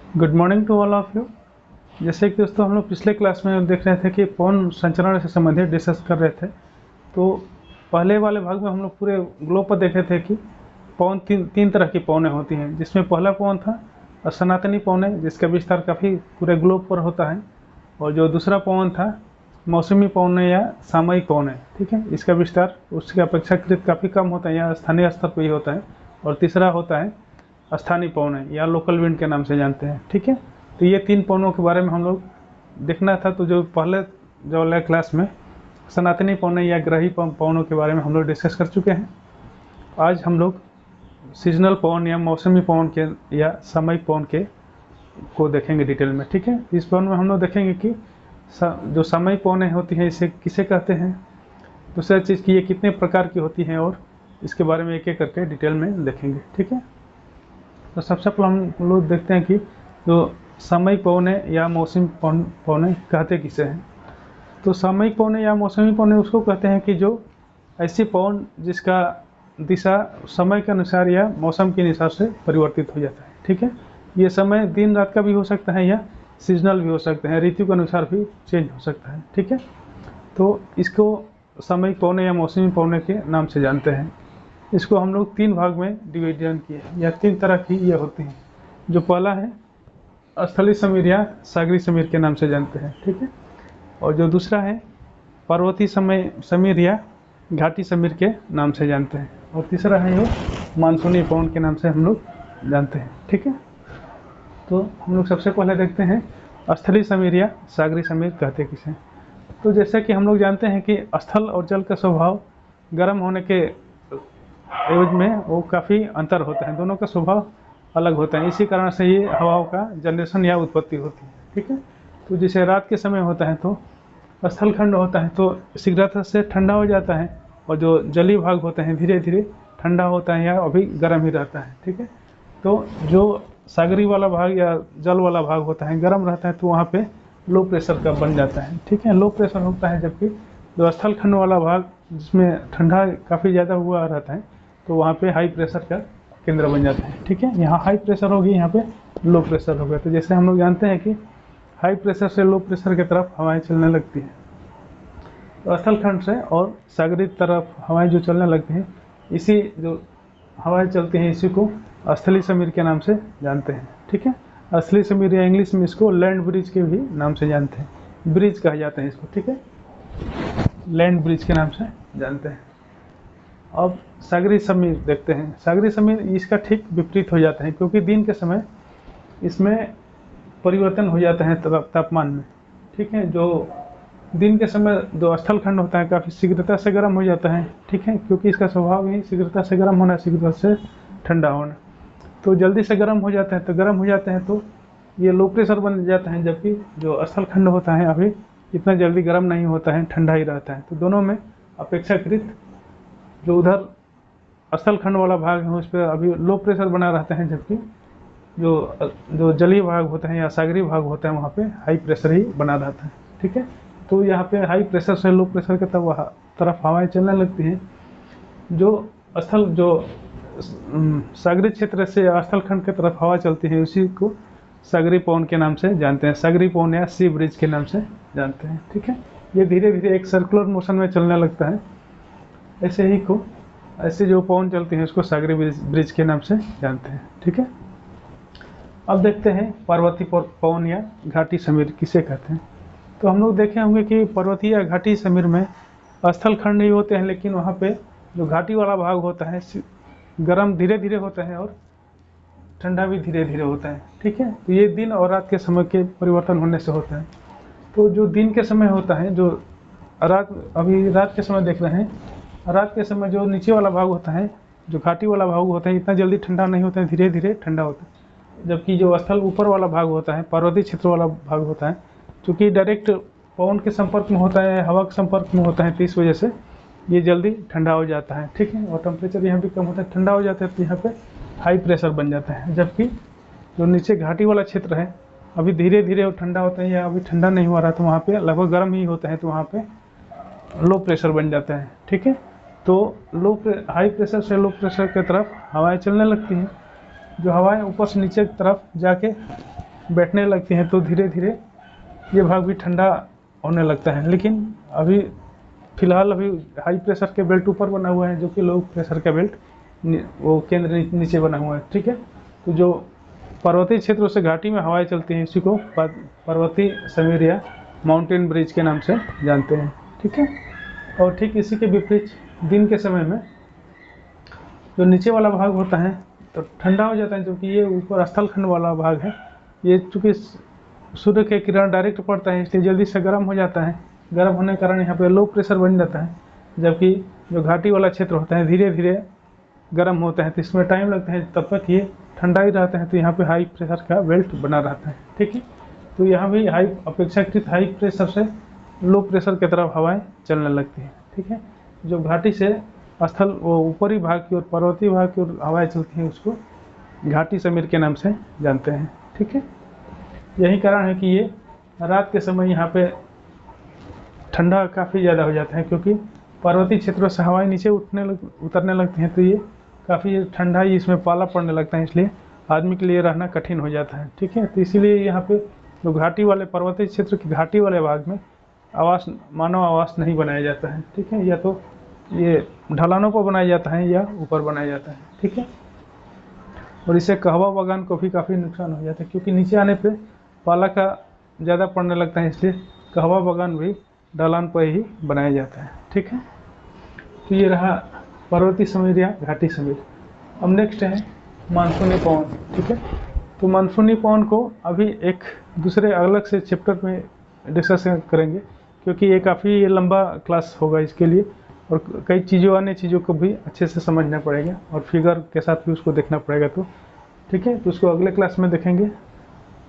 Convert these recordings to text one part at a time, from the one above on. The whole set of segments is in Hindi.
Good morning to all of you. जैसे कि दोस्तों हम लोग पिछले क्लास में देख रहे थे कि पवन संचरण से संबंधित डिस्कस कर रहे थे। तो पहले वाले भाग में हम लोग पूरे ग्लोब पर देखे थे कि पवन तीन तरह की पवनें होती हैं, जिसमें पहला पवन था सनातनी पवनें, जिसका विस्तार काफ़ी पूरे ग्लोब पर होता है। और जो दूसरा पवन था मौसमी पवनें या सामयिक पवनें, ठीक है, इसका विस्तार उसकी अपेक्षाकृत काफ़ी कम होता है या स्थानीय स्तर पर ही होता है। और तीसरा होता है स्थानीय पवनें या लोकल विंड के नाम से जानते हैं, ठीक है। तो ये तीन पवनों के बारे में हम लोग देखना था। तो जो पहले जो वाले क्लास में सनातनी पवनें या ग्रही पवनों के बारे में हम लोग डिस्कस कर चुके हैं। आज हम लोग सीजनल पवन या मौसमी पवन के या सामयिक पवन के को देखेंगे डिटेल में, ठीक है। इस पवन में हम लोग देखेंगे कि जो सामयिक पवनें होती हैं इसे किसे कहते हैं, दूसरा चीज़ कि ये कितने प्रकार की होती हैं, और इसके बारे में एक एक करके डिटेल में देखेंगे, ठीक है। तो सबसे पहले हम लोग देखते हैं कि जो सामयिक पवनें या मौसमी पवनें कहते किसे हैं। तो सामयिक पवनें या मौसमी पवनें उसको कहते हैं कि जो ऐसी पवन जिसका दिशा समय के अनुसार या मौसम के अनुसार से परिवर्तित हो जाता है, ठीक है। ये समय दिन रात का भी हो सकता है या सीजनल भी हो सकता है, ऋतु के अनुसार भी चेंज हो सकता है, ठीक है। तो इसको सामयिक पवनें या मौसमी पवनें के नाम से जानते हैं। इसको हम लोग तीन भाग में डिवीजन किए या तीन तरह की ये होती हैं। जो पहला है स्थलीय समीर या सागरी समीर के नाम से जानते हैं, ठीक है। और जो दूसरा है पर्वतीय समीर या घाटी समीर के नाम से जानते हैं। और तीसरा है जो मानसूनी पवन के नाम से हम लोग जानते हैं, ठीक है। तो हम लोग सबसे पहले देखते हैं स्थलीय समीर या सागरी समीर कहते किसे। तो जैसा कि हम लोग जानते हैं कि स्थल और जल का स्वभाव गर्म होने के एवज में वो काफ़ी अंतर होता है, दोनों का स्वभाव अलग होता है। इसी कारण से ये हवाओं का जनरेशन या उत्पत्ति होती है, ठीक है। तो जैसे रात के समय होता है तो स्थलखंड होता है तो शीघ्रता से ठंडा हो जाता है, और जो जलीय भाग होते हैं धीरे धीरे ठंडा होता है या अभी गर्म ही रहता है, ठीक है। तो जो सागरी वाला भाग या जल वाला भाग होता है गर्म रहता है तो वहाँ पे लो प्रेशर का बन जाता है, ठीक है, लो प्रेशर होता है। जबकि जो स्थलखंड वाला भाग जिसमें ठंडा काफ़ी ज़्यादा हुआ रहता है तो वहाँ पे हाई प्रेशर का केंद्र बन जाता है, ठीक है। यहाँ हाई प्रेशर होगी, यहाँ पे लो प्रेशर होगा। तो जैसे हम लोग जानते हैं कि हाई प्रेशर से लो प्रेशर की तरफ हवाएं चलने लगती हैं, तो स्थलखंड से और सागरी तरफ हवाएं जो चलने लगती हैं, इसी जो हवाएं चलती हैं इसी को स्थलीय समीर के नाम से जानते हैं, ठीक है। स्थलीय समीर या इंग्लिश में इसको लैंड ब्रिज के भी नाम से जानते हैं, ब्रिज कहा जाता है इसको, ठीक है, लैंड ब्रिज के नाम से जानते हैं। अब सागरी समीर देखते हैं। सागरी समीर इसका ठीक विपरीत हो जाता है, क्योंकि दिन के समय इसमें परिवर्तन हो जाता है तापमान में, ठीक है। जो दिन के समय जो स्थलखंड होता है काफ़ी शीघ्रता से गर्म हो जाता है, ठीक है, क्योंकि इसका स्वभाव ही शीघ्रता से गर्म होना, शीघ्रता से ठंडा होना। तो जल्दी से गर्म हो जाता है, तो गर्म हो जाते हैं तो ये लो प्रेशर बन जाता है। जबकि जो स्थलखंड होता है अभी इतना जल्दी गर्म नहीं होता है, ठंडा ही रहता है। तो दोनों में अपेक्षाकृत जो उधर स्थलखंड वाला भाग है उस पर अभी लो प्रेशर बना रहता है, जबकि जो जलीय भाग होता है या सागरी भाग होता है वहाँ पे हाई प्रेशर ही बना रहता है, ठीक है। तो यहाँ पे हाई प्रेशर से लो प्रेशर के तरफ हवाएं चलने लगती हैं। जो सागरी क्षेत्र से स्थलखंड की तरफ हवा चलती है उसी को सागरी पवन के नाम से जानते हैं, सागरी पवन या सी ब्रिज के नाम से जानते हैं, ठीक है। ये धीरे धीरे एक सर्कुलर मोशन में चलने लगता है। ऐसे जो पवन चलती है उसको सागरी ब्रिज के नाम से जानते हैं, ठीक है। अब देखते हैं पर्वतीय पवन या घाटी समीर किसे कहते हैं। तो हम लोग देखे होंगे कि पर्वतीय या घाटी समीर में स्थलखंड ही होते हैं, लेकिन वहाँ पे जो घाटी वाला भाग होता है गर्म धीरे धीरे होता है और ठंडा भी धीरे धीरे होता है, ठीक है। तो ये दिन और रात के समय के परिवर्तन होने से होता है। तो जो दिन के समय होता है, जो अभी रात के समय देख रहे हैं, रात के समय जो नीचे वाला भाग होता है, जो घाटी वाला भाग होता है, इतना जल्दी ठंडा नहीं होता है, धीरे धीरे ठंडा होता है। जबकि जो स्थल ऊपर वाला भाग होता है, पर्वतीय क्षेत्र वाला भाग होता है, चूँकि डायरेक्ट पवन के संपर्क में होता है, हवा के संपर्क में होता है, तो इस वजह से ये जल्दी ठंडा हो जाता है, ठीक है। और टेम्परेचर यहाँ भी कम होता है, ठंडा हो जाता है, तो यहाँ पे हाई प्रेशर बन जाता है। जबकि जो नीचे घाटी वाला क्षेत्र है अभी धीरे धीरे वो ठंडा होता है या अभी ठंडा नहीं हो रहा, तो वहाँ पे लगभग गर्म ही होता है, तो वहाँ पे लो प्रेशर बन जाता है, ठीक है। तो हाई प्रेशर से लो प्रेशर की तरफ हवाएं चलने लगती हैं। जो हवाएं ऊपर से नीचे की तरफ जाके बैठने लगती हैं तो धीरे धीरे ये भाग भी ठंडा होने लगता है। लेकिन अभी फ़िलहाल अभी हाई प्रेशर के बेल्ट ऊपर बना हुआ है, जो कि लो प्रेशर का बेल्ट वो केंद्र नीचे बना हुआ है। ठीक है, तो जो पर्वतीय क्षेत्रों से घाटी में हवाएं चलती हैं, इसी को पर्वतीय समीर या माउंटेन ब्रिज के नाम से जानते हैं। ठीक है, और ठीक इसी के विपरीत दिन के समय में जो नीचे वाला भाग होता है तो ठंडा हो जाता है, क्योंकि ये ऊपर स्थलखंड वाला भाग है। ये चूँकि सूर्य के किरण डायरेक्ट पड़ता है, इसलिए जल्दी से गर्म हो जाता है। गर्म होने के कारण यहाँ पे लो प्रेशर बन जाता है, जबकि जो घाटी वाला क्षेत्र होता है धीरे धीरे गर्म होता है, तो इसमें टाइम लगता है। तब तक ये ठंडा ही रहता है, तो यहाँ पे हाई प्रेशर का बेल्ट बना रहता है। ठीक है, तो यहाँ भी अपेक्षाकृत हाई प्रेशर से लो प्रेशर की तरफ हवाएं चलने लगती हैं। ठीक है, जो घाटी से स्थल वो ऊपरी भाग की और पर्वतीय भाग की ओर हवाएं चलती हैं, उसको घाटी समीर के नाम से जानते हैं। ठीक है, यही कारण है कि ये रात के समय यहाँ पे ठंडा काफ़ी ज़्यादा हो जाता है, क्योंकि पर्वतीय क्षेत्रों से हवाएं नीचे उतरने लगती हैं, तो ये काफ़ी ठंडा ही इसमें पाला पड़ने लगता है, इसलिए आदमी के लिए रहना कठिन हो जाता है। ठीक है, तो इसीलिए यहाँ पे जो घाटी वाले पर्वतीय क्षेत्र की घाटी वाले भाग में मानव आवास नहीं बनाया जाता है। ठीक है, या तो ये ढलानों पर बनाया जाता है या ऊपर बनाया जाता है। ठीक है, और इससे कहवा बागान को भी काफ़ी नुकसान हो जाता है, क्योंकि नीचे आने पे पाला का ज़्यादा पड़ने लगता है, इसलिए कहवा बागान भी ढलान पर ही बनाया जाता है। ठीक है, तो ये रहा पर्वतीय समीर या घाटी समीर। अब नेक्स्ट है मानसूनी पवन। ठीक है, तो मानसूनी पवन को अभी एक दूसरे अलग से चैप्टर में डिस्कस करेंगे, क्योंकि ये काफ़ी लंबा क्लास होगा इसके लिए, और कई अन्य चीज़ों को भी अच्छे से समझना पड़ेगा, और फिगर के साथ भी उसको देखना पड़ेगा। तो ठीक है, तो उसको अगले क्लास में देखेंगे।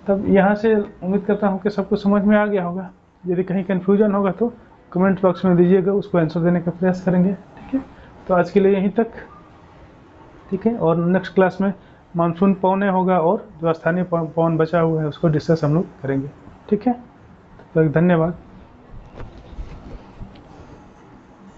तब यहाँ से उम्मीद करता हूँ कि सबको समझ में आ गया होगा। यदि कहीं कन्फ्यूजन होगा तो कमेंट बॉक्स में दीजिएगा, उसको आंसर देने का प्रयास करेंगे। ठीक है, तो आज के लिए यहीं तक। ठीक है, और नेक्स्ट क्लास में मानसून पवन होगा, और जो स्थानीय पवन बचा हुआ है उसको डिस्कस हम लोग करेंगे। ठीक है, तो धन्यवाद।